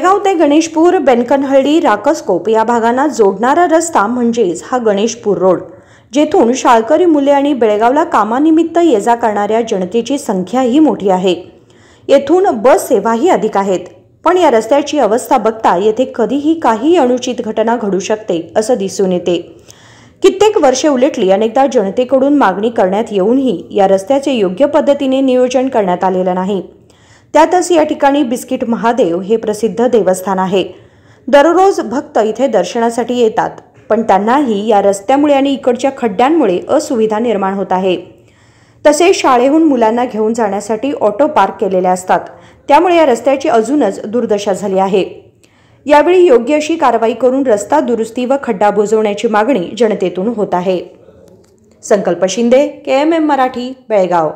बेळगाव ते गणेशपूर, बेनकनहळ्ळी, राकसकोप या भागांना जोडणारा रस्ता म्हणजेच हा गणेशपूर रोड, जेथून शाळकरी मुले आणि बेळगावला कामानिमित्त ये-जा करणाऱ्या जनतेची संख्याही मोठी आहे। येथून बस सेवाही अधिक आहेत, पण या रस्त्याची अवस्था बघता येथे कधीही काही अनुचित घटना घडू शकते असं दिसून येते। कित्येक वर्षे उलटली, अनेकदा जनतेकडून मागणी करण्यात येऊनही या रस्त्याचे योग्य पद्धतीने नियोजन करण्यात आलेलं नाही। त्यातच या ठिकाणी बिस्किट महादेव हे प्रसिद्ध देवस्थान आहे। दररोज भक्त इथे दर्शनासाठी येतात, पण त्यांनाही या रस्त्यामुळे आणि इकडच्या खड्ड्यांमुळे असुविधा निर्माण होत आहे। तसेच शाळेहून मुलांना घेऊन जाण्यासाठी ऑटो पार्क केलेले असतात, त्यामुळे या रस्त्याची अजूनच दुर्दशा झाली आहे। यावेळी योग्य अशी कारवाई करून रस्ता दुरुस्ती व खड्डा बुजवण्याची मागणी जनतेतून होत आहे। संकल्प शिंदे, KMM मराठी, बेळगाव।